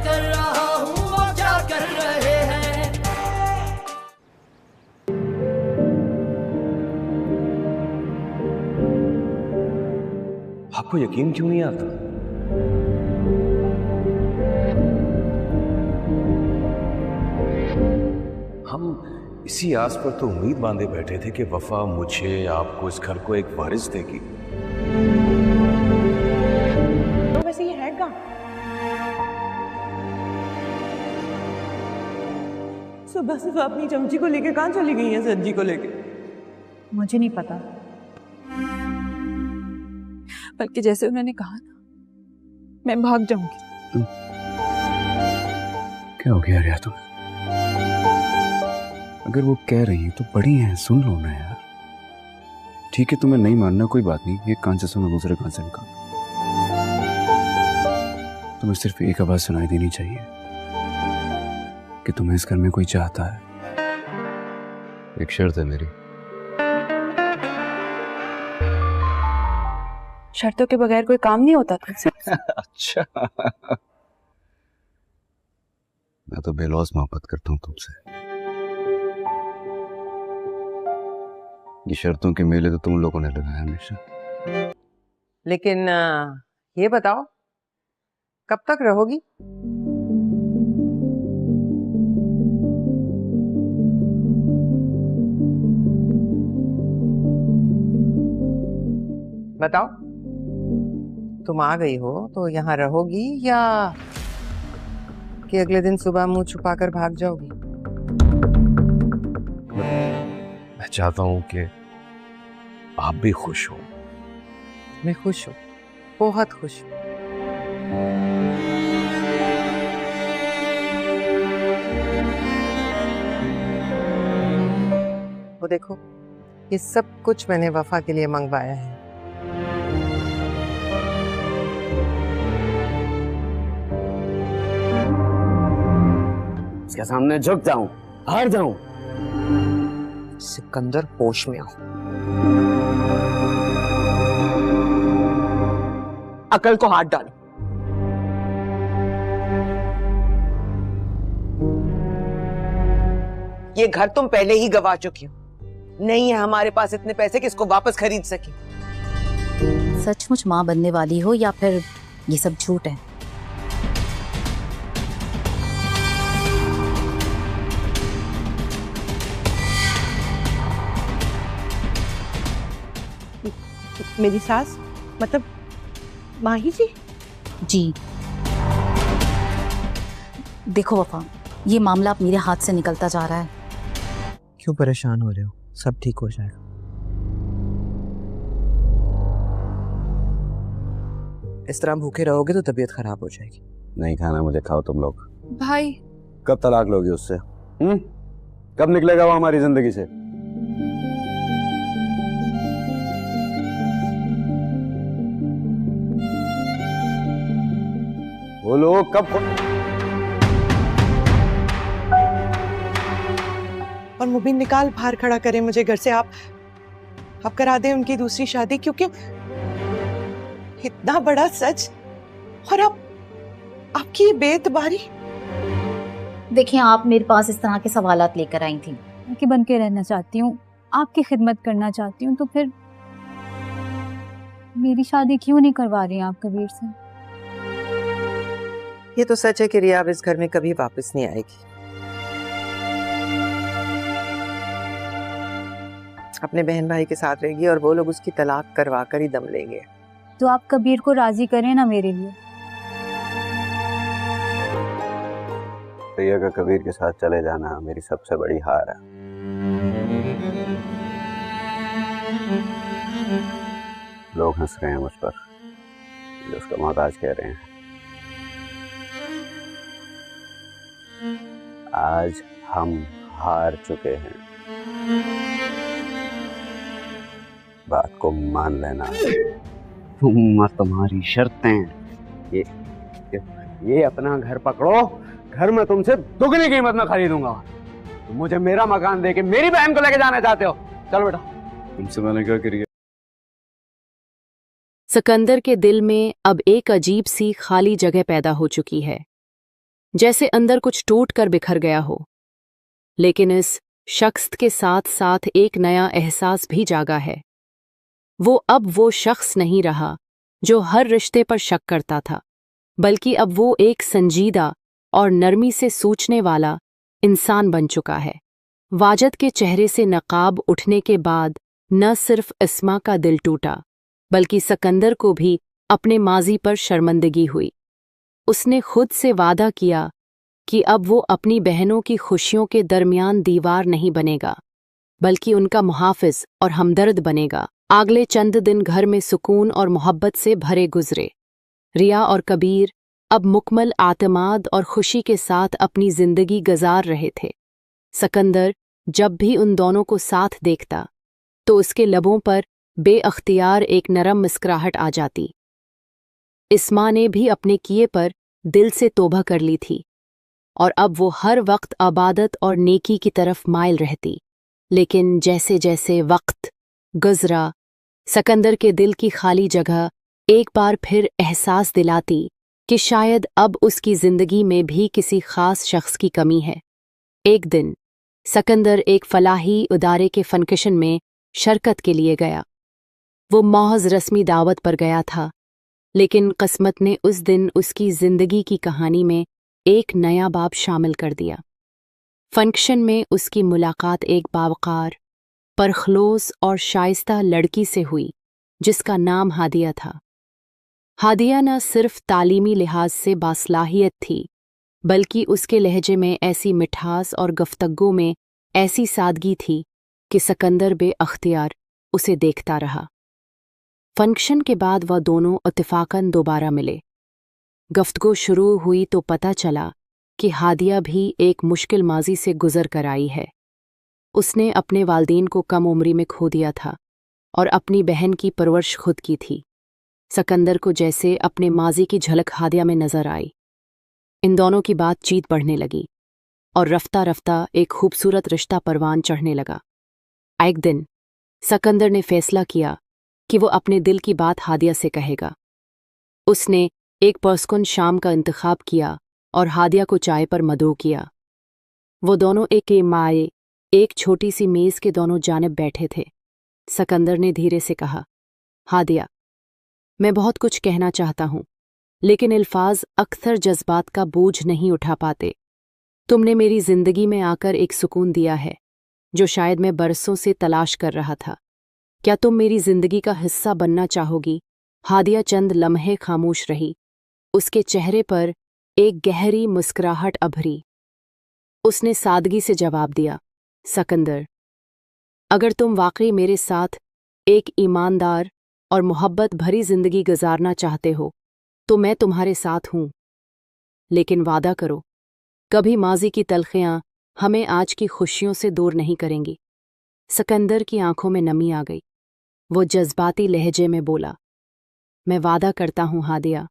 कर रहा हूँ वो क्या कर रहे हैं। आपको यकीन क्यों नहीं आता? हम इसी आस पर तो उम्मीद बांधे बैठे थे कि वफा मुझे, आपको, इस घर को एक वारिस देगी। तो वैसे ये है कहाँ? सुबह सुबह अपनी चमची को लेके कहाँ चली गई है सज्जी को लेके? मुझे नहीं पता, बल्कि जैसे उन्होंने कहा ना, मैं भाग जाऊंगी। क्या हो गया रिया तुम्हें? अगर वो कह रही है तो बड़ी हैं, सुन लो ना यार। ठीक है, तुम्हें नहीं मानना कोई बात नहीं, एक कान से सुनो दूसरे कान से निकालो। तुम्हें सिर्फ एक आवाज सुनाई देनी चाहिए कि तुम्हें इस घर में कोई चाहता है। एक शर्त है मेरी। शर्तों के बगैर कोई काम नहीं होता था। अच्छा, मैं तो बेलौस मोहब्बत करता हूँ तुमसे। ये शर्तों के मेले तो तुम लोगों ने लगाया हमेशा। लेकिन ये बताओ, कब तक रहोगी? बताओ, तुम आ गई हो तो यहाँ रहोगी या कि अगले दिन सुबह मुंह छुपाकर भाग जाओगी? मैं चाहता हूँ कि आप भी खुश हो। मैं खुश हूँ, बहुत खुश हूँ। वो देखो, ये सब कुछ मैंने वफा के लिए मंगवाया है। इसके सामने झुक जाऊं, हार जाऊं? सिकंदर, होश में आओ। अकल को हाथ डालो। ये घर तुम पहले ही गवा चुकी हो। नहीं है हमारे पास इतने पैसे कि इसको वापस खरीद सके। सचमुच माँ बनने वाली हो या फिर ये सब झूठ है? मेरी सास, मतलब माही जी? जी देखो वफा, ये मामला अब मेरे हाथ से निकलता जा रहा है। क्यों परेशान हो रहे हो? सब ठीक हो जाएगा। इस तरह भूखे रहोगे तो तबीयत खराब हो जाएगी। नहीं खाना मुझे, खाओ तुम लोग। भाई, कब तलाक लोगे उससे? कब निकलेगा वो हमारी जिंदगी से? बोलो कब? और मुबीन निकाल बाहर खड़ा करे मुझे घर से। आप करा दें उनकी दूसरी शादी, क्योंकि इतना बड़ा सच और आपकी ये बेइतबारी। देखिए, आप मेरे पास इस तरह के सवालात लेकर आई थी कि बन के रहना चाहती हूँ, आपकी खिदमत करना चाहती हूँ, तो फिर मेरी शादी क्यों नहीं करवा रही हैं आप कबीर से? ये तो सच है कि रिया अब इस घर में कभी वापस नहीं आएगी। अपने बहन भाई के साथ रहेगी और वो लोग उसकी तलाक करवा कर ही दम लेंगे। तो आप कबीर को राजी करें ना मेरे लिए। रिया का कबीर के साथ चले जाना मेरी सबसे बड़ी हार है। लोग हंस रहे हैं मुझ पर, मुझे उसका मोहताज कह रहे हैं। आज हम हार चुके हैं, बात को मान लेना। तुम और तुम्हारी शर्तें, ये अपना घर पकड़ो, घर में तुमसे दुगनी कीमत में खरीदूंगा। तुम मुझे मेरा मकान देके मेरी बहन को लेके जाना चाहते हो? चलो बेटा, तुमसे मैंने क्या करी? सिकंदर के दिल में अब एक अजीब सी खाली जगह पैदा हो चुकी है। जैसे अंदर कुछ टूट कर बिखर गया हो। लेकिन इस शख्स के साथ साथ एक नया एहसास भी जागा है। वो अब वो शख्स नहीं रहा जो हर रिश्ते पर शक करता था, बल्कि अब वो एक संजीदा और नरमी से सोचने वाला इंसान बन चुका है। वाजद के चेहरे से नकाब उठने के बाद न सिर्फ इस्मा का दिल टूटा, बल्कि सिकंदर को भी अपने माजी पर शर्मिंदगी हुई। उसने खुद से वादा किया कि अब वो अपनी बहनों की खुशियों के दरमियान दीवार नहीं बनेगा, बल्कि उनका मुहाफिज और हमदर्द बनेगा। अगले चंद दिन घर में सुकून और मोहब्बत से भरे गुजरे। रिया और कबीर अब मुकम्मल आतमाद और खुशी के साथ अपनी जिंदगी गुजार रहे थे। सिकंदर जब भी उन दोनों को साथ देखता तो उसके लबों पर बेअख्तियार एक नरम मुस्कुराहट आ जाती। इस्मा ने भी अपने किए पर दिल से तौबा कर ली थी और अब वो हर वक्त इबादत और नेकी की तरफ माइल रहती। लेकिन जैसे जैसे वक्त गुजरा, सिकंदर के दिल की खाली जगह एक बार फिर एहसास दिलाती कि शायद अब उसकी जिंदगी में भी किसी खास शख्स की कमी है। एक दिन सिकंदर एक फलाही इदारे के फंक्शन में शरकत के लिए गया। वो महज रस्मी दावत पर गया था, लेकिन किस्मत ने उस दिन उसकी जिंदगी की कहानी में एक नया बाब शामिल कर दिया। फंक्शन में उसकी मुलाकात एक बावकार, परखलोस और शाइस्ता लड़की से हुई जिसका नाम हादिया था। हादिया न सिर्फ तालीमी लिहाज से बासलाहियत थी, बल्कि उसके लहजे में ऐसी मिठास और गुफ्तगू में ऐसी सादगी थी कि सिकंदर बेअख्तियार उसे देखता रहा। फंक्शन के बाद वह दोनों इत्तेफाकन दोबारा मिले। गुफ्तगू शुरू हुई तो पता चला कि हादिया भी एक मुश्किल माजी से गुजर कर आई है। उसने अपने वालिदैन को कम उम्री में खो दिया था और अपनी बहन की परवरिश खुद की थी। सिकंदर को जैसे अपने माजी की झलक हादिया में नजर आई। इन दोनों की बातचीत बढ़ने लगी और रफ्ता रफ्ता एक खूबसूरत रिश्ता परवान चढ़ने लगा। एक दिन सिकंदर ने फैसला किया कि वो अपने दिल की बात हादिया से कहेगा। उसने एक पुरस्कुन शाम का इंतखाब किया और हादिया को चाय पर मदऊ किया। वो दोनों एक माए एक छोटी सी मेज़ के दोनों जानिब बैठे थे। सिकंदर ने धीरे से कहा, हादिया, मैं बहुत कुछ कहना चाहता हूँ, लेकिन अल्फाज अक्सर जज्बात का बोझ नहीं उठा पाते। तुमने मेरी जिंदगी में आकर एक सुकून दिया है जो शायद मैं बरसों से तलाश कर रहा था। क्या तुम मेरी जिंदगी का हिस्सा बनना चाहोगी? हादिया चंद लम्हे खामोश रही। उसके चेहरे पर एक गहरी मुस्कुराहट अभरी। उसने सादगी से जवाब दिया, सिकंदर, अगर तुम वाकई मेरे साथ एक ईमानदार और मोहब्बत भरी जिंदगी गुजारना चाहते हो तो मैं तुम्हारे साथ हूं। लेकिन वादा करो, कभी माजी की तलखियां हमें आज की खुशियों से दूर नहीं करेंगी। सिकंदर की आंखों में नमी आ गई। वो जज्बाती लहजे में बोला, मैं वादा करता हूं हादिया,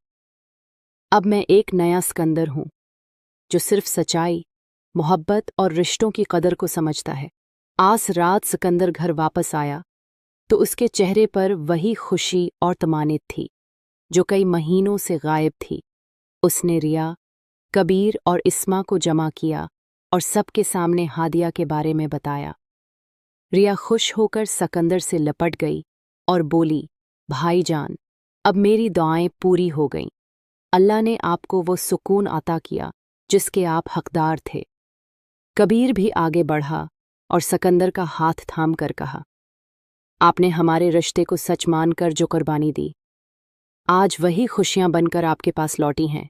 अब मैं एक नया सिकंदर हूं जो सिर्फ सच्चाई, मोहब्बत और रिश्तों की कदर को समझता है। आज रात सिकंदर घर वापस आया तो उसके चेहरे पर वही खुशी और तमानित थी जो कई महीनों से गायब थी। उसने रिया, कबीर और इस्मा को जमा किया और सबके सामने हादिया के बारे में बताया। रिया खुश होकर सिकंदर से लपट गई और बोली, भाईजान, अब मेरी दुआएं पूरी हो गईं। अल्लाह ने आपको वो सुकून अता किया जिसके आप हकदार थे। कबीर भी आगे बढ़ा और सिकंदर का हाथ थाम कर कहा, आपने हमारे रिश्ते को सच मानकर जो कुर्बानी दी, आज वही खुशियां बनकर आपके पास लौटी हैं।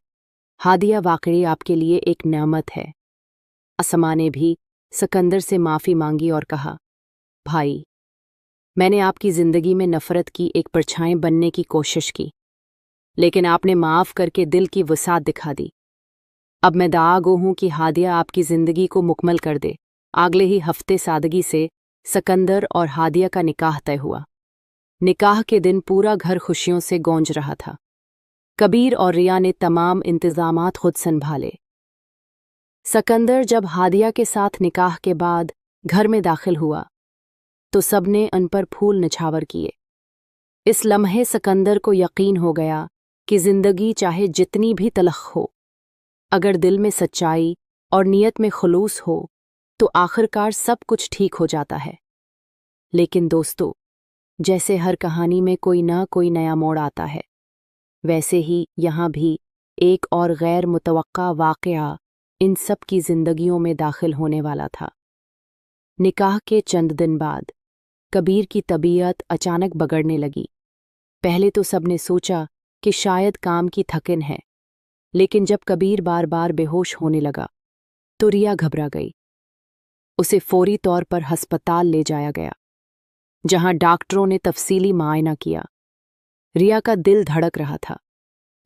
हादिया वाकई आपके लिए एक नेमत है। असमा ने भी सिकंदर से माफ़ी मांगी और कहा, भाई, मैंने आपकी ज़िंदगी में नफ़रत की एक परछाई बनने की कोशिश की, लेकिन आपने माफ़ करके दिल की वसात दिखा दी। अब मैं दागो हूं कि हादिया आपकी ज़िंदगी को मुकम्मल कर दे। अगले ही हफ्ते सादगी से सिकंदर और हादिया का निकाह तय हुआ। निकाह के दिन पूरा घर खुशियों से गूंज रहा था। कबीर और रिया ने तमाम इंतजामात खुद संभाले। सिकंदर जब हादिया के साथ निकाह के बाद घर में दाखिल हुआ तो सबने उन पर फूल निछावर किए। इस लम्हे सिकंदर को यकीन हो गया कि जिंदगी चाहे जितनी भी तलख हो, अगर दिल में सच्चाई और नीयत में खुलूस हो तो आखिरकार सब कुछ ठीक हो जाता है। लेकिन दोस्तों, जैसे हर कहानी में कोई ना कोई नया मोड़ आता है, वैसे ही यहाँ भी एक और गैर मुतवक्का वाक़या इन सब की जिंदगियों में दाखिल होने वाला था। निकाह के चंद दिन बाद कबीर की तबीयत अचानक बिगड़ने लगी। पहले तो सबने सोचा कि शायद काम की थकन है, लेकिन जब कबीर बार बार बेहोश होने लगा तो रिया घबरा गई। उसे फौरी तौर पर हस्पताल ले जाया गया, जहां डॉक्टरों ने तफसीली मुआयना किया। रिया का दिल धड़क रहा था,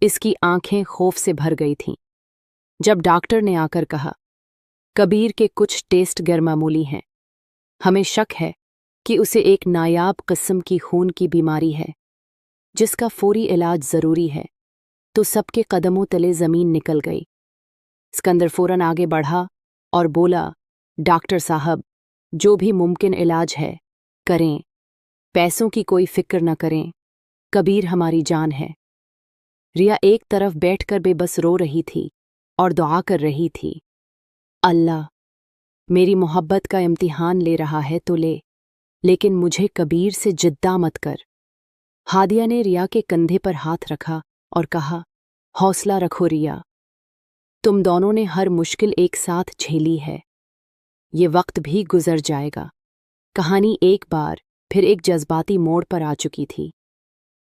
इसकी आंखें खौफ से भर गई थीं। जब डॉक्टर ने आकर कहा, कबीर के कुछ टेस्ट गैरमामूली हैं, हमें शक है कि उसे एक नायाब किस्म की खून की बीमारी है जिसका फौरी इलाज ज़रूरी है, तो सबके कदमों तले ज़मीन निकल गई। सिकंदर फौरन आगे बढ़ा और बोला, डॉक्टर साहब, जो भी मुमकिन इलाज है करें, पैसों की कोई फिक्र न करें, कबीर हमारी जान है। रिया एक तरफ बैठकर बेबस रो रही थी और दुआ कर रही थी, अल्लाह, मेरी मोहब्बत का इम्तिहान ले रहा है तो ले, लेकिन मुझे कबीर से जिद्दा मत कर। हादिया ने रिया के कंधे पर हाथ रखा और कहा, हौसला रखो रिया, तुम दोनों ने हर मुश्किल एक साथ झेली है, ये वक्त भी गुजर जाएगा। कहानी एक बार फिर एक जज्बाती मोड़ पर आ चुकी थी।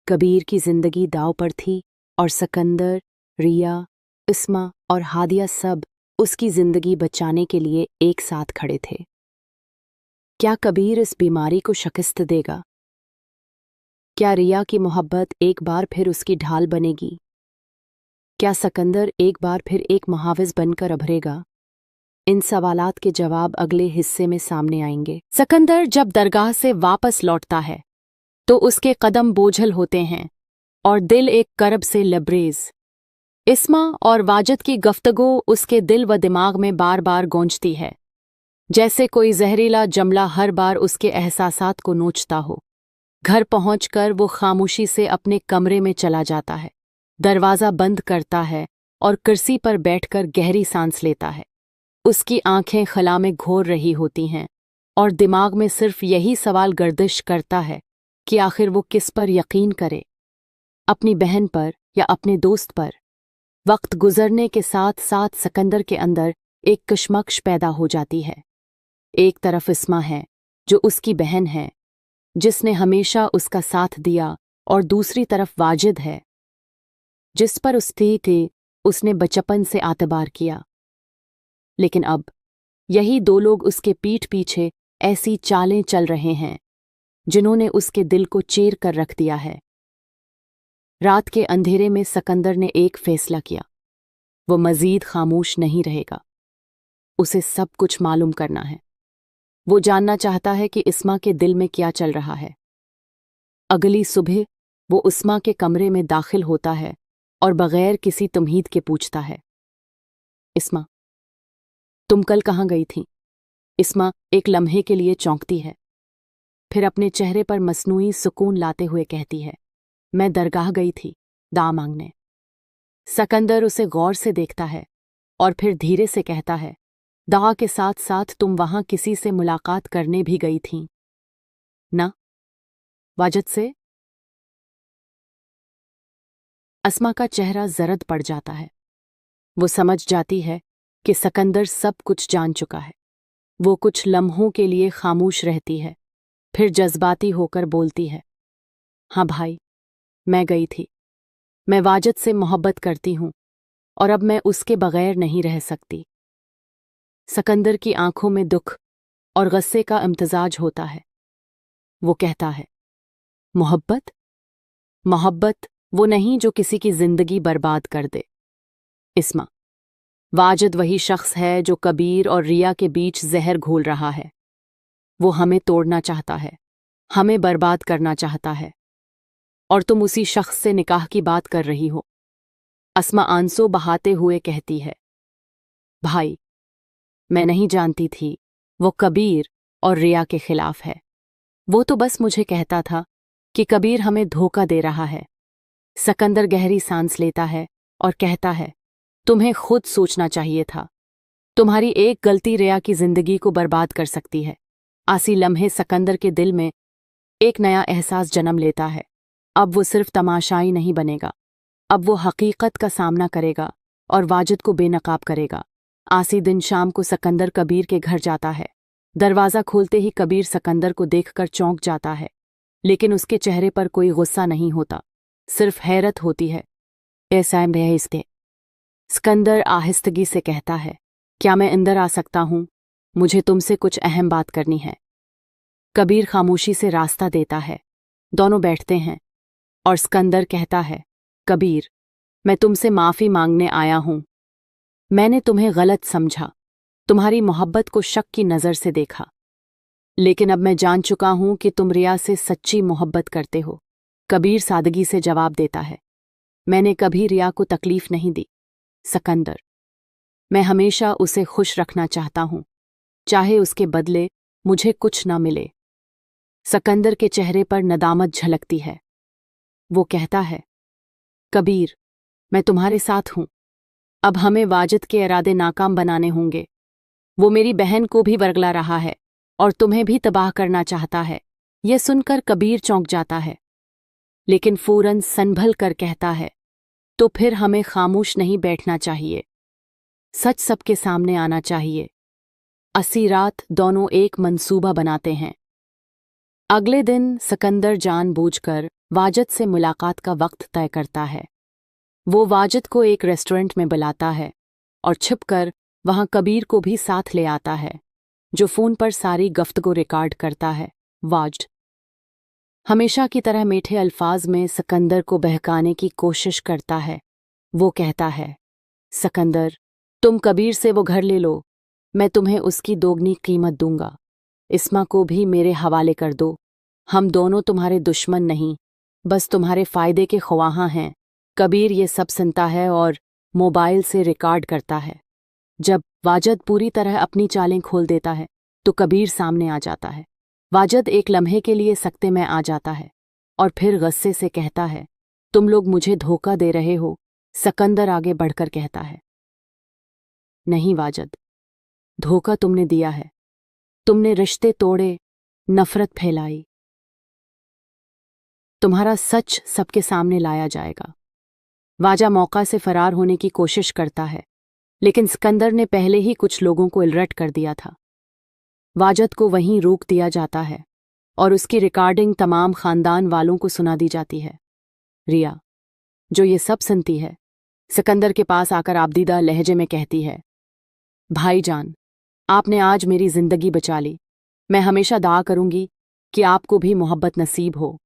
कबीर की जिंदगी दांव पर थी और सिकंदर, रिया, इस्मा और हादिया सब उसकी जिंदगी बचाने के लिए एक साथ खड़े थे। क्या कबीर इस बीमारी को शिकस्त देगा? क्या रिया की मोहब्बत एक बार फिर उसकी ढाल बनेगी? क्या सिकंदर एक बार फिर एक मुहाविज बनकर उभरेगा? इन सवालात के जवाब अगले हिस्से में सामने आएंगे। सिकंदर जब दरगाह से वापस लौटता है तो उसके कदम बोझल होते हैं और दिल एक करब से लबरेज। इस्मा और वाजिद की गुफ्तगू उसके दिल व दिमाग में बार बार गूंजती है, जैसे कोई जहरीला जमला हर बार उसके एहसासात को नोचता हो। घर पहुंचकर वो खामोशी से अपने कमरे में चला जाता है, दरवाज़ा बंद करता है और कुर्सी पर बैठकर गहरी सांस लेता है। उसकी आंखें खला में घोर रही होती हैं और दिमाग में सिर्फ यही सवाल गर्दिश करता है कि आखिर वो किस पर यकीन करे, अपनी बहन पर या अपने दोस्त पर। वक्त गुजरने के साथ साथ सिकंदर के अंदर एक कशमकश पैदा हो जाती है। एक तरफ इस्मा है जो उसकी बहन है, जिसने हमेशा उसका साथ दिया, और दूसरी तरफ वाजिद है जिस पर उसने बचपन से आतबार किया। लेकिन अब यही दो लोग उसके पीठ पीछे ऐसी चालें चल रहे हैं जिन्होंने उसके दिल को चीर कर रख दिया है। रात के अंधेरे में सिकंदर ने एक फैसला किया, वो मजीद खामोश नहीं रहेगा। उसे सब कुछ मालूम करना है। वो जानना चाहता है कि इस्मा के दिल में क्या चल रहा है। अगली सुबह वो इस्मा के कमरे में दाखिल होता है और बगैर किसी तमहीद के पूछता है, इस्मा, तुम कल कहाँ गई थी? इस्मा एक लम्हे के लिए चौंकती है, फिर अपने चेहरे पर मसनूई सुकून लाते हुए कहती है, मैं दरगाह गई थी दुआ मांगने। सिकंदर उसे गौर से देखता है और फिर धीरे से कहता है, दुआ के साथ साथ तुम वहां किसी से मुलाकात करने भी गई थीं ना? वाजिद से? अस्मा का चेहरा जरद पड़ जाता है। वो समझ जाती है कि सिकंदर सब कुछ जान चुका है। वो कुछ लम्हों के लिए खामोश रहती है, फिर जज्बाती होकर बोलती है, हाँ भाई, मैं गई थी। मैं वाजिद से मोहब्बत करती हूँ और अब मैं उसके बगैर नहीं रह सकती। सिकंदर की आंखों में दुख और गुस्से का इम्तिजाज होता है। वो कहता है, मोहब्बत? मोहब्बत वो नहीं जो किसी की जिंदगी बर्बाद कर दे। इस्मा, वाजिद वही शख्स है जो कबीर और रिया के बीच जहर घोल रहा है। वो हमें तोड़ना चाहता है, हमें बर्बाद करना चाहता है, और तुम उसी शख्स से निकाह की बात कर रही हो। अस्मा आंसू बहाते हुए कहती है, भाई, मैं नहीं जानती थी वो कबीर और रिया के खिलाफ है। वो तो बस मुझे कहता था कि कबीर हमें धोखा दे रहा है। सिकंदर गहरी सांस लेता है और कहता है, तुम्हें खुद सोचना चाहिए था। तुम्हारी एक गलती रिया की जिंदगी को बर्बाद कर सकती है। आसी लम्हे सिकंदर के दिल में एक नया एहसास जन्म लेता है। अब वो सिर्फ तमाशाई नहीं बनेगा, अब वो हकीकत का सामना करेगा और वाजिद को बेनकाब करेगा। आसी दिन शाम को सिकंदर कबीर के घर जाता है। दरवाज़ा खोलते ही कबीर सिकंदर को देखकर चौंक जाता है, लेकिन उसके चेहरे पर कोई गुस्सा नहीं होता, सिर्फ हैरत होती है। ऐसा है इसके। सिकंदर आहिस्तगी से कहता है, क्या मैं अंदर आ सकता हूँ? मुझे तुमसे कुछ अहम बात करनी है। कबीर खामोशी से रास्ता देता है। दोनों बैठते हैं और सिकंदर कहता है, कबीर, मैं तुमसे माफ़ी मांगने आया हूँ। मैंने तुम्हें गलत समझा, तुम्हारी मोहब्बत को शक की नज़र से देखा, लेकिन अब मैं जान चुका हूँ कि तुम रिया से सच्ची मोहब्बत करते हो। कबीर सादगी से जवाब देता है, मैंने कभी रिया को तकलीफ नहीं दी सिकंदर। मैं हमेशा उसे खुश रखना चाहता हूँ, चाहे उसके बदले मुझे कुछ ना मिले। सिकंदर के चेहरे पर नदामत झलकती है। वो कहता है, कबीर, मैं तुम्हारे साथ हूँ। अब हमें वाजिद के इरादे नाकाम बनाने होंगे। वो मेरी बहन को भी वर्गला रहा है और तुम्हें भी तबाह करना चाहता है। यह सुनकर कबीर चौंक जाता है, लेकिन फौरन संभल कर कहता है, तो फिर हमें खामोश नहीं बैठना चाहिए, सच सबके सामने आना चाहिए। असी रात दोनों एक मंसूबा बनाते हैं। अगले दिन सिकंदर जानबूझकर वाजिद से मुलाकात का वक्त तय करता है। वो वाजिद को एक रेस्टोरेंट में बुलाता है और छिपकर वहां कबीर को भी साथ ले आता है, जो फ़ोन पर सारी गफ्तगू रिकॉर्ड करता है। वाजिद हमेशा की तरह मीठे अल्फाज में सिकंदर को बहकाने की कोशिश करता है। वो कहता है, सिकंदर, तुम कबीर से वो घर ले लो, मैं तुम्हें उसकी दोगुनी कीमत दूंगा। इस्मा को भी मेरे हवाले कर दो। हम दोनों तुम्हारे दुश्मन नहीं, बस तुम्हारे फ़ायदे के ख्वाहां हैं। कबीर ये सब सुनता है और मोबाइल से रिकॉर्ड करता है। जब वाजिद पूरी तरह अपनी चालें खोल देता है तो कबीर सामने आ जाता है। वाजिद एक लम्हे के लिए सकते में आ जाता है और फिर गुस्से से कहता है, तुम लोग मुझे धोखा दे रहे हो। सिकंदर आगे बढ़कर कहता है, नहीं वाजिद, धोखा तुमने दिया है। तुमने रिश्ते तोड़े, नफरत फैलाई। तुम्हारा सच सबके सामने लाया जाएगा। वाजा मौका से फरार होने की कोशिश करता है, लेकिन सिकंदर ने पहले ही कुछ लोगों को अलर्ट कर दिया था। वाजिद को वहीं रोक दिया जाता है और उसकी रिकॉर्डिंग तमाम खानदान वालों को सुना दी जाती है। रिया, जो ये सब सुनती है, सिकंदर के पास आकर आबदीदा लहजे में कहती है, भाईजान, आपने आज मेरी जिंदगी बचा ली। मैं हमेशा दुआ करूंगी कि आपको भी मोहब्बत नसीब हो।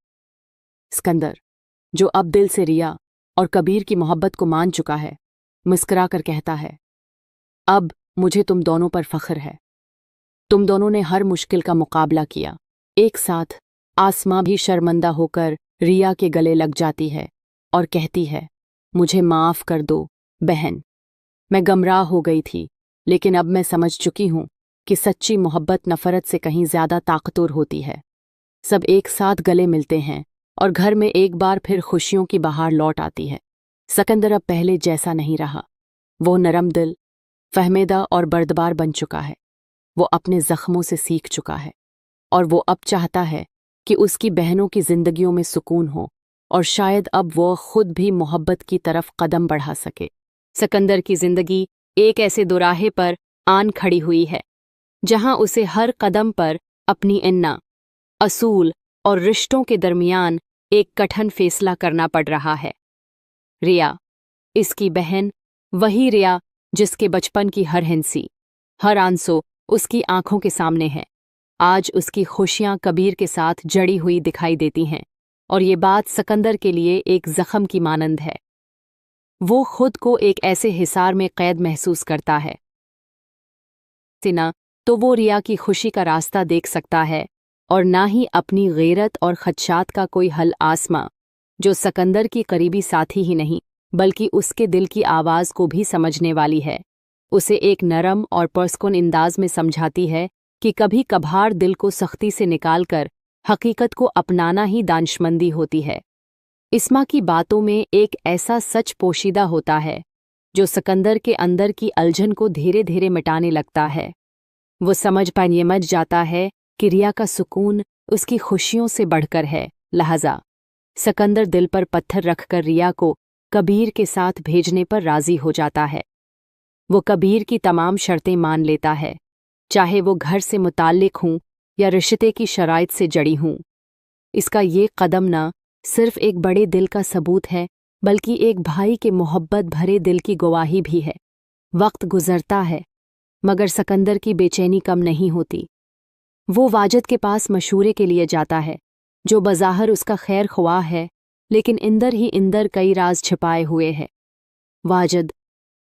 सिकंदर, जो अब दिल से रिया और कबीर की मोहब्बत को मान चुका है, मुस्कुरा कर कहता है, अब मुझे तुम दोनों पर फख्र है। तुम दोनों ने हर मुश्किल का मुकाबला किया एक साथ। आसमां भी शर्मिंदा होकर रिया के गले लग जाती है और कहती है, मुझे माफ़ कर दो बहन, मैं गमराह हो गई थी, लेकिन अब मैं समझ चुकी हूँ कि सच्ची मोहब्बत नफ़रत से कहीं ज़्यादा ताकतवर होती है। सब एक साथ गले मिलते हैं और घर में एक बार फिर खुशियों की बहार लौट आती है। सिकंदर अब पहले जैसा नहीं रहा। वो नरम दिल, फहमेदा और बर्दबार बन चुका है। वो अपने ज़ख्मों से सीख चुका है और वो अब चाहता है कि उसकी बहनों की जिंदगियों में सुकून हो और शायद अब वो खुद भी मोहब्बत की तरफ कदम बढ़ा सके। सिकंदर की जिंदगी एक ऐसे दोराहे पर आन खड़ी हुई है जहां उसे हर कदम पर अपनी अन्ना, असूल और रिश्तों के दरमियान एक कठिन फैसला करना पड़ रहा है। रिया, इसकी बहन, वही रिया जिसके बचपन की हर हिंसी, हर आंसू उसकी आंखों के सामने है। आज उसकी खुशियां कबीर के साथ जड़ी हुई दिखाई देती हैं और ये बात सिकंदर के लिए एक जख्म की मानंद है। वो खुद को एक ऐसे हिसार में कैद महसूस करता है। न तो वो रिया की खुशी का रास्ता देख सकता है और ना ही अपनी गैरत और खदशात का कोई हल। आसमां, जो सिकंदर की करीबी साथी ही नहीं बल्कि उसके दिल की आवाज़ को भी समझने वाली है, उसे एक नरम और पुरस्कुन अंदाज में समझाती है कि कभी कभार दिल को सख्ती से निकालकर हकीकत को अपनाना ही दानिशमंदी होती है। इस्मा की बातों में एक ऐसा सच पोशीदा होता है जो सिकंदर के अंदर की उलझन को धीरे धीरे मिटाने लगता है। वो समझ जाता है कि रिया का सुकून उसकी खुशियों से बढ़कर है। लिहाजा सिकंदर दिल पर पत्थर रखकर रिया को कबीर के साथ भेजने पर राजी हो जाता है। वो कबीर की तमाम शर्तें मान लेता है, चाहे वो घर से मुताल्लिक हों या रिश्ते की शराइत से जड़ी हों। इसका ये कदम न सिर्फ एक बड़े दिल का सबूत है, बल्कि एक भाई के मोहब्बत भरे दिल की गवाही भी है। वक्त गुजरता है, मगर सिकंदर की बेचैनी कम नहीं होती। वो वाजिद के पास मशूरे के लिए जाता है, जो बज़ाहिर उसका खैर ख्वाह है, लेकिन इंदर ही इंदर कई राज छिपाए हुए है। वाजिद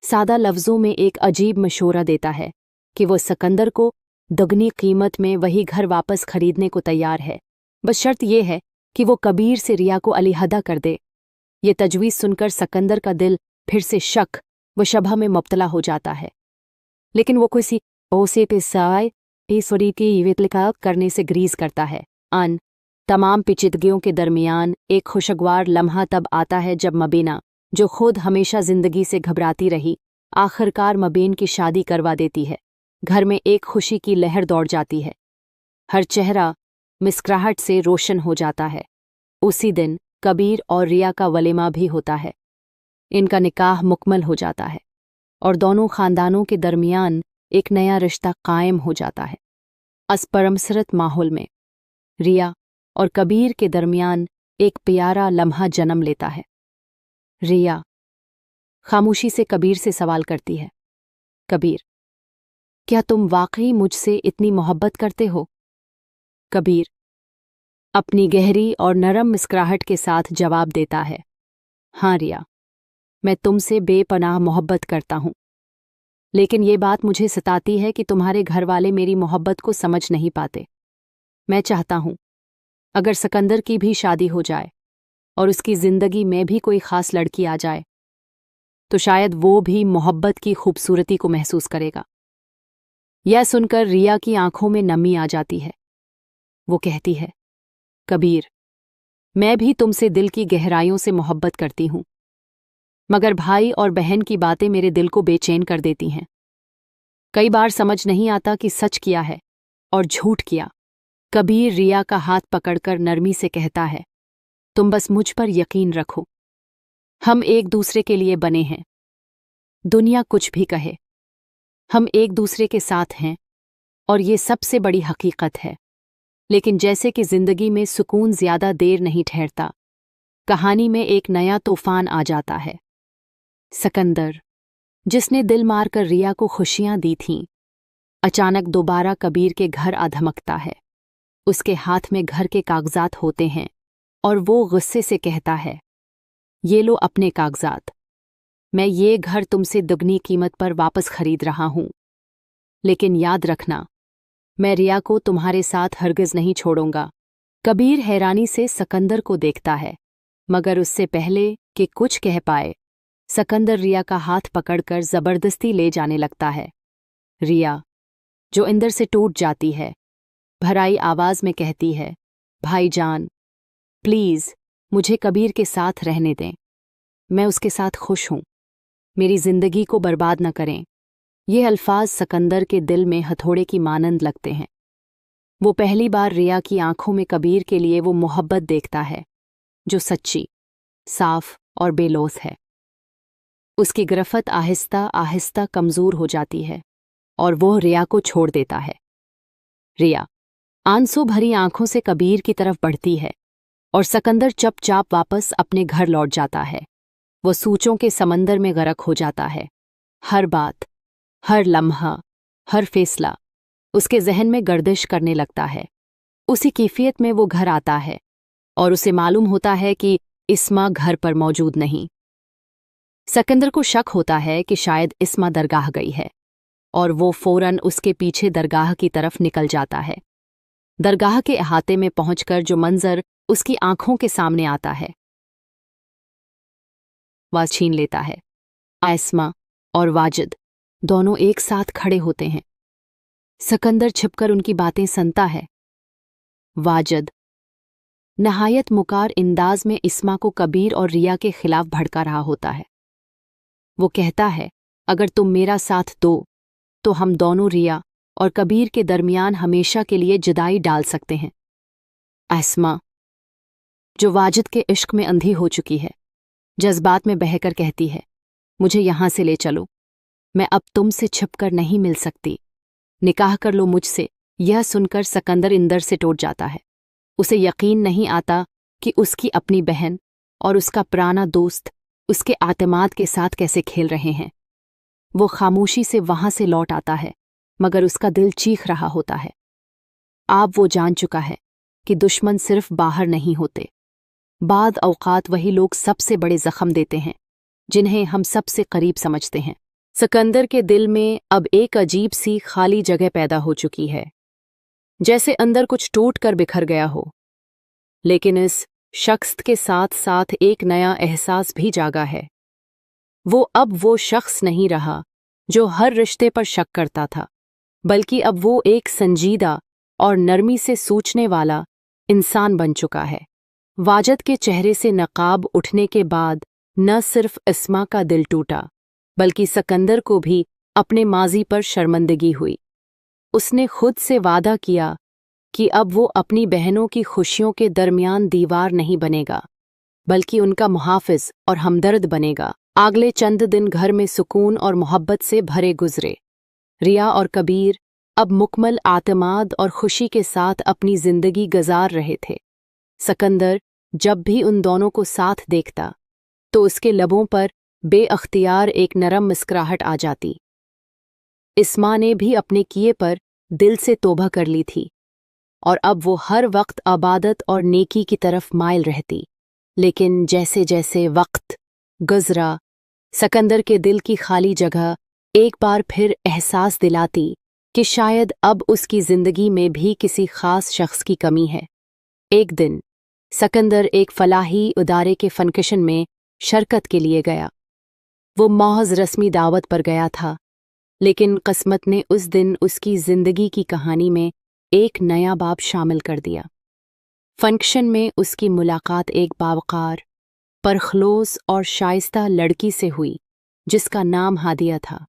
सादा लफ्ज़ों में एक अजीब मशवरा देता है कि वो सिकंदर को दुगनी कीमत में वही घर वापस खरीदने को तैयार है, बस शर्त यह है कि वो कबीर से रिया को अलहदा कर दे। ये तजवीज़ सुनकर सिकंदर का दिल फिर से शक व शबह में मुब्तला हो जाता है, लेकिन वो किसी ओसे पे साय ईश्वरी की इतला करने से ग्रीज करता है। तमाम पेचीदगियों के दरमियान एक खुशगवार लम्हा तब आता है जब मबीना, जो खुद हमेशा जिंदगी से घबराती रही, आखिरकार मबीन की शादी करवा देती है। घर में एक खुशी की लहर दौड़ जाती है, हर चेहरा मुस्कुराहट से रोशन हो जाता है। उसी दिन कबीर और रिया का वलीमा भी होता है। इनका निकाह मुकम्मल हो जाता है और दोनों खानदानों के दरमियान एक नया रिश्ता कायम हो जाता है। इस परमसरत माहौल में रिया और कबीर के दरमियान एक प्यारा लम्हा जन्म लेता है। रिया खामोशी से कबीर से सवाल करती है, कबीर, क्या तुम वाकई मुझसे इतनी मोहब्बत करते हो? कबीर अपनी गहरी और नरम मुस्कुराहट के साथ जवाब देता है, हाँ रिया, मैं तुमसे बेपनाह मोहब्बत करता हूँ, लेकिन ये बात मुझे सताती है कि तुम्हारे घर वाले मेरी मोहब्बत को समझ नहीं पाते। मैं चाहता हूँ अगर सिकंदर की भी शादी हो जाए और उसकी जिंदगी में भी कोई खास लड़की आ जाए, तो शायद वो भी मोहब्बत की खूबसूरती को महसूस करेगा। यह सुनकर रिया की आंखों में नमी आ जाती है। वो कहती है, कबीर, मैं भी तुमसे दिल की गहराइयों से मोहब्बत करती हूँ, मगर भाई और बहन की बातें मेरे दिल को बेचैन कर देती हैं। कई बार समझ नहीं आता कि सच किया है और झूठ किया। कबीर रिया का हाथ पकड़कर नरमी से कहता है, तुम बस मुझ पर यकीन रखो, हम एक दूसरे के लिए बने हैं। दुनिया कुछ भी कहे, हम एक दूसरे के साथ हैं और ये सबसे बड़ी हकीकत है। लेकिन जैसे कि जिंदगी में सुकून ज्यादा देर नहीं ठहरता, कहानी में एक नया तूफान आ जाता है। सिकंदर, जिसने दिल मारकर रिया को खुशियां दी थीं, अचानक दोबारा कबीर के घर आ धमकता है। उसके हाथ में घर के कागजात होते हैं और वो गुस्से से कहता है, ये लो अपने कागजात, मैं ये घर तुमसे दुगनी कीमत पर वापस खरीद रहा हूं, लेकिन याद रखना, मैं रिया को तुम्हारे साथ हरगिज नहीं छोड़ूंगा। कबीर हैरानी से सिकंदर को देखता है, मगर उससे पहले कि कुछ कह पाए, सिकंदर रिया का हाथ पकड़कर जबरदस्ती ले जाने लगता है। रिया, जो अंदर से टूट जाती है, भराई आवाज में कहती है, भाईजान, प्लीज मुझे कबीर के साथ रहने दें, मैं उसके साथ खुश हूं, मेरी जिंदगी को बर्बाद न करें। ये अल्फाज सिकंदर के दिल में हथौड़े की मानंद लगते हैं। वो पहली बार रिया की आंखों में कबीर के लिए वो मोहब्बत देखता है जो सच्ची, साफ और बेलौस है। उसकी गिरफ्त आहिस्ता आहिस्ता कमजोर हो जाती है और वो रिया को छोड़ देता है। रिया आंसू भरी आंखों से कबीर की तरफ बढ़ती है और सिकंदर चुपचाप वापस अपने घर लौट जाता है। वो सोचों के समंदर में गर्क हो जाता है। हर बात, हर लम्हा, हर फैसला उसके जहन में गर्दिश करने लगता है। उसी कैफियत में वो घर आता है और उसे मालूम होता है कि इस्मा घर पर मौजूद नहीं। सिकंदर को शक होता है कि शायद इस्मा दरगाह गई है और वो फौरन उसके पीछे दरगाह की तरफ निकल जाता है। दरगाह के अहाते में पहुंचकर जो मंजर उसकी आंखों के सामने आता है, वह छीन लेता है। इस्मा और वाजिद दोनों एक साथ खड़े होते हैं। सिकंदर छिपकर उनकी बातें सुनता है। वाजिद नहायत मुकार अंदाज में इस्मा को कबीर और रिया के खिलाफ भड़का रहा होता है। वो कहता है, अगर तुम मेरा साथ दो तो हम दोनों रिया और कबीर के दरमियान हमेशा के लिए जुदाई डाल सकते हैं। अस्मा, जो वाजिद के इश्क में अंधी हो चुकी है, जज्बात में बहकर कहती है, मुझे यहां से ले चलो, मैं अब तुमसे छिपकर नहीं मिल सकती, निकाह कर लो मुझसे। यह सुनकर सकंदर इंदर से टूट जाता है। उसे यकीन नहीं आता कि उसकी अपनी बहन और उसका पुराना दोस्त उसके आतमाद के साथ कैसे खेल रहे हैं। वो खामोशी से वहां से लौट आता है, मगर उसका दिल चीख रहा होता है। अब वो जान चुका है कि दुश्मन सिर्फ बाहर नहीं होते, बाद औकात वही लोग सबसे बड़े जख्म देते हैं जिन्हें हम सबसे करीब समझते हैं। सकंदर के दिल में अब एक अजीब सी खाली जगह पैदा हो चुकी है, जैसे अंदर कुछ टूट कर बिखर गया हो। लेकिन इस शख्स के साथ साथ एक नया एहसास भी जागा है। वो अब वो शख्स नहीं रहा जो हर रिश्ते पर शक करता था, बल्कि अब वो एक संजीदा और नरमी से सूझने वाला इंसान बन चुका है। वाजिद के चेहरे से नकाब उठने के बाद न सिर्फ अस्मा का दिल टूटा, बल्कि सकंदर को भी अपने माजी पर शर्मिंदगी हुई। उसने खुद से वादा किया कि अब वो अपनी बहनों की खुशियों के दरमियान दीवार नहीं बनेगा, बल्कि उनका मुहाफिज और हमदर्द बनेगा। अगले चंद दिन घर में सुकून और मोहब्बत से भरे गुजरे। रिया और कबीर अब मुकम्मल आतमाद और खुशी के साथ अपनी जिंदगी गुजार रहे थे। सकंदर जब भी उन दोनों को साथ देखता तो उसके लबों पर बेअख्तियार एक नरम मुस्कुराहट आ जाती। इस्मा ने भी अपने किए पर दिल से तौबा कर ली थी और अब वो हर वक्त इबादत और नेकी की तरफ माइल रहती। लेकिन जैसे जैसे वक्त गुजरा, सकंदर के दिल की खाली जगह एक बार फिर एहसास दिलाती कि शायद अब उसकी जिंदगी में भी किसी खास शख्स की कमी है। एक दिन सकंदर एक फलाही इदारे के फंक्शन में शरकत के लिए गया। वो महज रस्मी दावत पर गया था, लेकिन किस्मत ने उस दिन उसकी जिंदगी की कहानी में एक नया बाब शामिल कर दिया। फंक्शन में उसकी मुलाकात एक बावकार, परखलोस और शाइस्ता लड़की से हुई जिसका नाम हादिया था।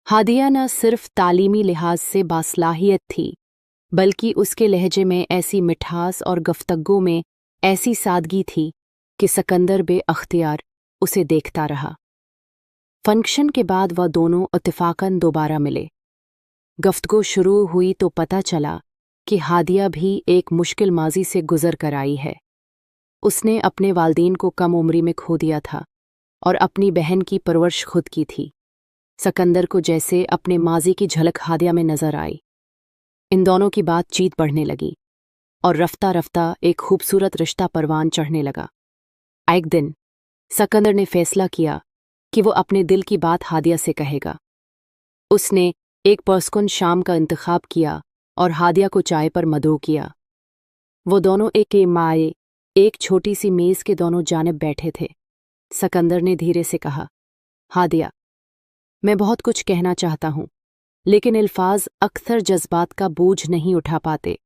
हादिया न सिर्फ तालीमी लिहाज से बासलाहियत थी, बल्कि उसके लहजे में ऐसी मिठास और गुफ्तगू में ऐसी सादगी थी कि सकंदर बेअख्तियार उसे देखता रहा। फंक्शन के बाद वह दोनों इत्तेफाकन दोबारा मिले। गुफ्तगू शुरू हुई तो पता चला कि हादिया भी एक मुश्किल माजी से गुजर कर आई है। उसने अपने वालिदैन को कम उम्री में खो दिया था और अपनी बहन की परवरिश खुद की थी। सकंदर को जैसे अपने माजी की झलक हादिया में नजर आई। इन दोनों की बातचीत बढ़ने लगी और रफ्ता रफ्ता एक खूबसूरत रिश्ता परवान चढ़ने लगा। एक दिन सकंदर ने फैसला किया कि वो अपने दिल की बात हादिया से कहेगा। उसने एक पुरस्कुन शाम का इंतखाब किया और हादिया को चाय पर मदऊ किया। वो दोनों एक माए एक छोटी सी मेज के दोनों जानिब बैठे थे। सकंदर ने धीरे से कहा, हादिया, मैं बहुत कुछ कहना चाहता हूं, लेकिन अल्फाज अक्सर जज्बात का बोझ नहीं उठा पाते।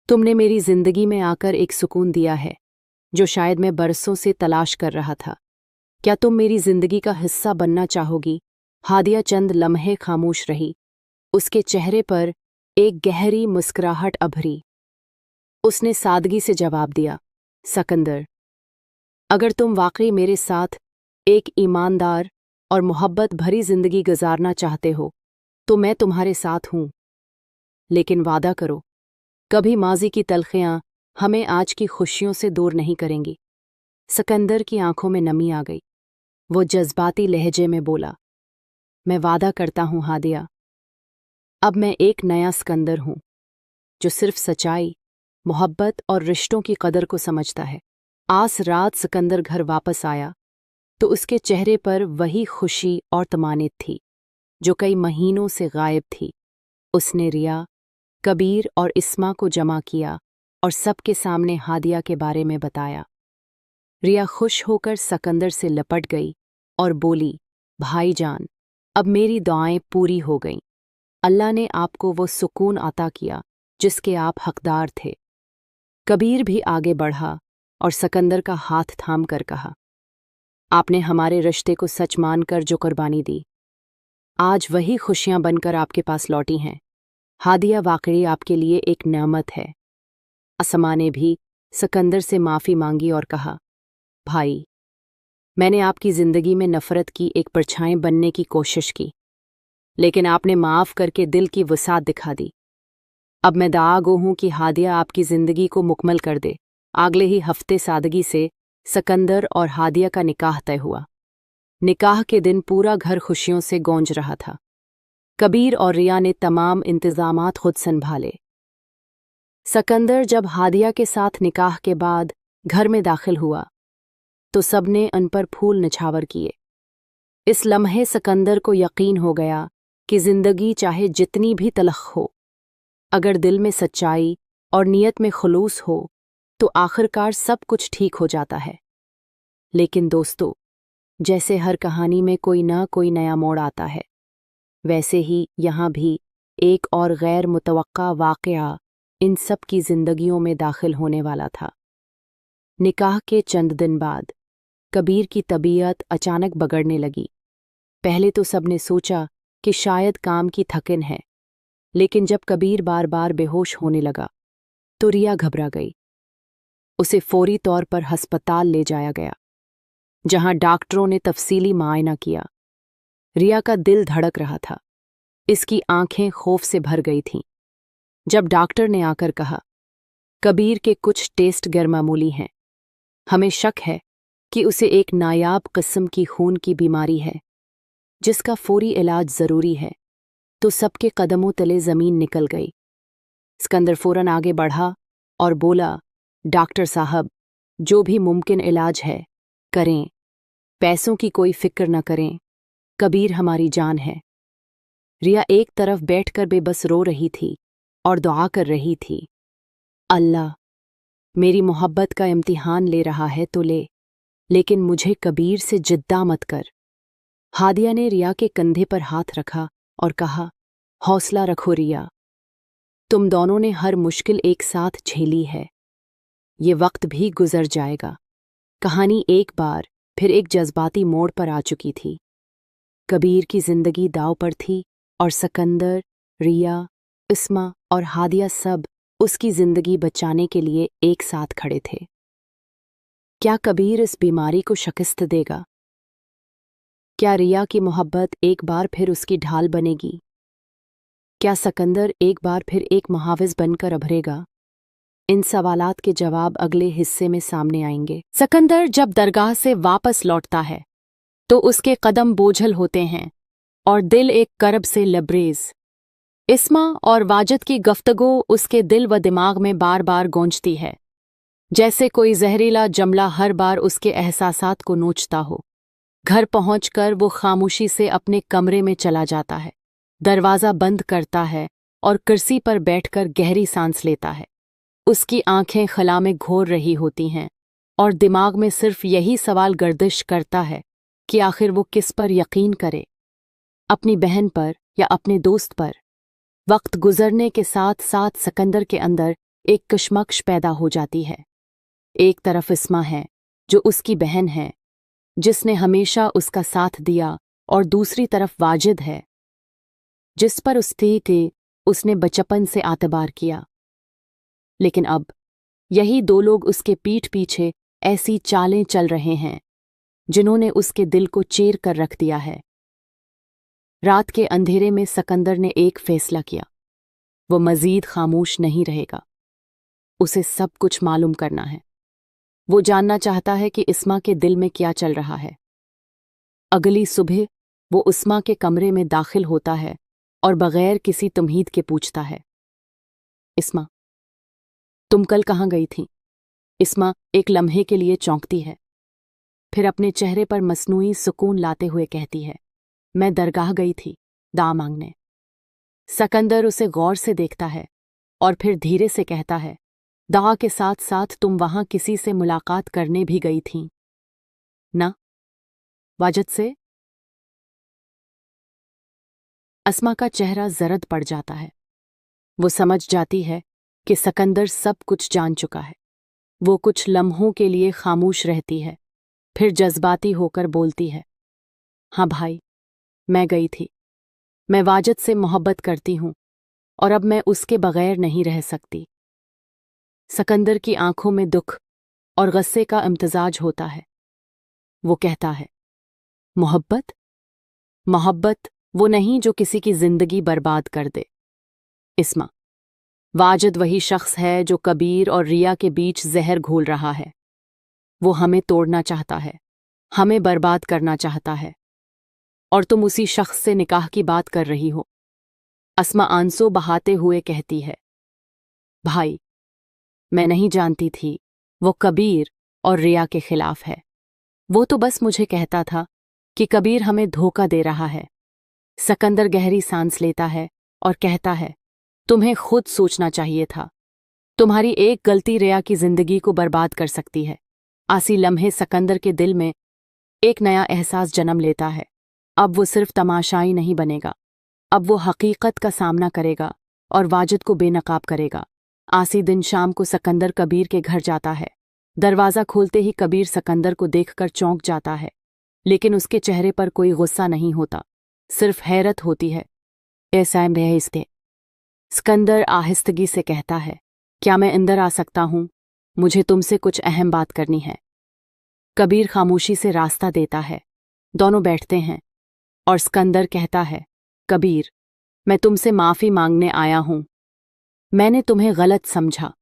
तुमने मेरी जिंदगी में आकर एक सुकून दिया है जो शायद मैं बरसों से तलाश कर रहा था। क्या तुम मेरी जिंदगी का हिस्सा बनना चाहोगी? हादिया चंद लम्हे खामोश रही। उसके चेहरे पर एक गहरी मुस्कुराहट अभरी। उसने सादगी से जवाब दिया, सकंदर, अगर तुम वाकई मेरे साथ एक ईमानदार और मोहब्बत भरी जिंदगी गुजारना चाहते हो तो मैं तुम्हारे साथ हूं, लेकिन वादा करो कभी माजी की तलखियां हमें आज की खुशियों से दूर नहीं करेंगी। सकंदर की आंखों में नमी आ गई। वो जज्बाती लहजे में बोला, मैं वादा करता हूं हादिया, अब मैं एक नया सकंदर हूं जो सिर्फ सच्चाई, मोहब्बत और रिश्तों की कदर को समझता है। आज रात सकंदर घर वापस आया तो उसके चेहरे पर वही खुशी और तमानित थी जो कई महीनों से गायब थी। उसने रिया, कबीर और इस्मा को जमा किया और सबके सामने हादिया के बारे में बताया। रिया खुश होकर सकंदर से लपट गई और बोली, भाईजान, अब मेरी दुआएं पूरी हो गईं। अल्लाह ने आपको वो सुकून अता किया जिसके आप हकदार थे। कबीर भी आगे बढ़ा और सकंदर का हाथ थाम कर कहा, आपने हमारे रिश्ते को सच मानकर जो कुर्बानी दी, आज वही खुशियां बनकर आपके पास लौटी हैं। हादिया वाकई आपके लिए एक नेमत है। अस्मा ने भी सिकंदर से माफ़ी मांगी और कहा, भाई, मैंने आपकी ज़िंदगी में नफ़रत की एक परछाई बनने की कोशिश की, लेकिन आपने माफ़ करके दिल की वसात दिखा दी। अब मैं दागो हूँ कि हादिया आपकी ज़िंदगी को मुकम्मल कर दे। अगले ही हफ्ते सादगी से सिकंदर और हादिया का निकाह तय हुआ। निकाह के दिन पूरा घर खुशियों से गूंज रहा था। कबीर और रिया ने तमाम इंतज़ामात खुद संभाले। सिकंदर जब हादिया के साथ निकाह के बाद घर में दाखिल हुआ तो सबने उन पर फूल निछावर किए। इस लम्हे सिकंदर को यकीन हो गया कि ज़िंदगी चाहे जितनी भी तलख हो, अगर दिल में सच्चाई और नीयत में खुलूस हो तो आखिरकार सब कुछ ठीक हो जाता है। लेकिन दोस्तों, जैसे हर कहानी में कोई नया मोड़ आता है, वैसे ही यहाँ भी एक और गैर मुतवक्का वाक़या इन सब की ज़िंदगियों में दाखिल होने वाला था। निकाह के चंद दिन बाद कबीर की तबीयत अचानक बिगड़ने लगी। पहले तो सबने सोचा कि शायद काम की थकन है, लेकिन जब कबीर बार बार बेहोश होने लगा तो रिया घबरा गई। उसे फौरी तौर पर हस्पताल ले जाया गया, जहां डॉक्टरों ने तफसीली मुआयना किया। रिया का दिल धड़क रहा था, इसकी आंखें खौफ से भर गई थीं। जब डॉक्टर ने आकर कहा, कबीर के कुछ टेस्ट गैरमामूली हैं, हमें शक है कि उसे एक नायाब किस्म की खून की बीमारी है जिसका फौरी इलाज ज़रूरी है, तो सबके कदमों तले ज़मीन निकल गई। सिकंदर फौरन आगे बढ़ा और बोला, डॉक्टर साहब, जो भी मुमकिन इलाज है करें, पैसों की कोई फिक्र न करें, कबीर हमारी जान है। रिया एक तरफ बैठकर बेबस रो रही थी और दुआ कर रही थी, अल्लाह, मेरी मोहब्बत का इम्तिहान ले रहा है तो ले, लेकिन मुझे कबीर से जिद्दा मत कर। हादिया ने रिया के कंधे पर हाथ रखा और कहा, हौसला रखो रिया, तुम दोनों ने हर मुश्किल एक साथ झेली है, ये वक्त भी गुजर जाएगा। कहानी एक बार फिर एक जज्बाती मोड़ पर आ चुकी थी। कबीर की जिंदगी दांव पर थी और सिकंदर, रिया, इस्मा और हादिया सब उसकी जिंदगी बचाने के लिए एक साथ खड़े थे। क्या कबीर इस बीमारी को शिकस्त देगा? क्या रिया की मोहब्बत एक बार फिर उसकी ढाल बनेगी? क्या सिकंदर एक बार फिर एक मुहाविज बनकर उभरेगा? इन सवालात के जवाब अगले हिस्से में सामने आएंगे। सिकंदर जब दरगाह से वापस लौटता है तो उसके कदम बोझल होते हैं और दिल एक करब से लबरेज। इस्मा और वाजिद की गुफ्तगू उसके दिल व दिमाग में बार बार गूंजती है, जैसे कोई जहरीला जमला हर बार उसके एहसासात को नोचता हो। घर पहुंचकर वो खामोशी से अपने कमरे में चला जाता है, दरवाज़ा बंद करता है और कुर्सी पर बैठकर गहरी सांस लेता है। उसकी आंखें खला में घोर रही होती हैं और दिमाग में सिर्फ यही सवाल गर्दिश करता है कि आखिर वो किस पर यकीन करे, अपनी बहन पर या अपने दोस्त पर। वक्त गुजरने के साथ साथ सिकंदर के अंदर एक कशमकश पैदा हो जाती है। एक तरफ इस्मा है जो उसकी बहन है, जिसने हमेशा उसका साथ दिया, और दूसरी तरफ वाजिद है जिस पर उसने बचपन से आतबार किया। लेकिन अब यही दो लोग उसके पीठ पीछे ऐसी चालें चल रहे हैं जिन्होंने उसके दिल को चीर कर रख दिया है। रात के अंधेरे में सिकंदर ने एक फैसला किया, वो मजीद खामोश नहीं रहेगा। उसे सब कुछ मालूम करना है। वो जानना चाहता है कि इस्मा के दिल में क्या चल रहा है। अगली सुबह वो इस्मा के कमरे में दाखिल होता है और बगैर किसी तमहीद के पूछता है, इस्मा, तुम कल कहाँ गई थी? इस्मा एक लम्हे के लिए चौंकती है, फिर अपने चेहरे पर मसनूई सुकून लाते हुए कहती है, मैं दरगाह गई थी दुआ मांगने। सिकंदर उसे गौर से देखता है और फिर धीरे से कहता है, दुआ के साथ साथ तुम वहां किसी से मुलाकात करने भी गई थी ना? वाजिद से? अस्मा का चेहरा जरद पड़ जाता है। वो समझ जाती है कि सिकंदर सब कुछ जान चुका है। वो कुछ लम्हों के लिए खामोश रहती है, फिर जज्बाती होकर बोलती है, हाँ भाई, मैं गई थी। मैं वाजिद से मोहब्बत करती हूँ और अब मैं उसके बगैर नहीं रह सकती। सिकंदर की आंखों में दुख और गुस्से का इम्तिजाज होता है। वो कहता है, मोहब्बत? मोहब्बत वो नहीं जो किसी की जिंदगी बर्बाद कर दे। इस्मा, वाजिद वही शख्स है जो कबीर और रिया के बीच जहर घोल रहा है। वो हमें तोड़ना चाहता है, हमें बर्बाद करना चाहता है, और तुम उसी शख्स से निकाह की बात कर रही हो। अस्मा आंसू बहाते हुए कहती है, भाई, मैं नहीं जानती थी वो कबीर और रिया के खिलाफ है। वो तो बस मुझे कहता था कि कबीर हमें धोखा दे रहा है। सिकंदर गहरी सांस लेता है और कहता है, तुम्हें खुद सोचना चाहिए था। तुम्हारी एक गलती रिया की जिंदगी को बर्बाद कर सकती है। आसी लम्हे सिकंदर के दिल में एक नया एहसास जन्म लेता है। अब वो सिर्फ तमाशाई नहीं बनेगा, अब वो हकीकत का सामना करेगा और वाजिद को बेनकाब करेगा। आसी दिन शाम को सिकंदर कबीर के घर जाता है। दरवाज़ा खोलते ही कबीर सिकंदर को देखकर चौंक जाता है, लेकिन उसके चेहरे पर कोई गुस्सा नहीं होता, सिर्फ हैरत होती है। ऐसा बेहिस्ते, सिकंदर आहिस्तगी से कहता है, क्या मैं अंदर आ सकता हूँ? मुझे तुमसे कुछ अहम बात करनी है। कबीर खामोशी से रास्ता देता है। दोनों बैठते हैं और सिकंदर कहता है, कबीर, मैं तुमसे माफ़ी मांगने आया हूँ। मैंने तुम्हें गलत समझा,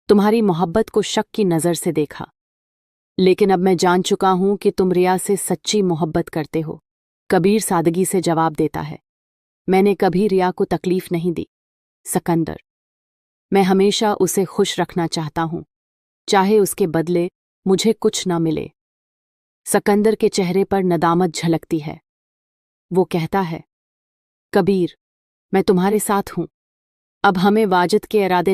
तुम्हारी मोहब्बत को शक की नज़र से देखा, लेकिन अब मैं जान चुका हूँ कि तुम रिया से सच्ची मोहब्बत करते हो। कबीर सादगी से जवाब देता है, मैंने कभी रिया को तकलीफ नहीं दी सिकंदर। मैं हमेशा उसे खुश रखना चाहता हूँ, चाहे उसके बदले मुझे कुछ ना मिले। सिकंदर के चेहरे पर नदामत झलकती है। वो कहता है, कबीर, मैं तुम्हारे साथ हूँ। अब हमें वाजिद के इरादे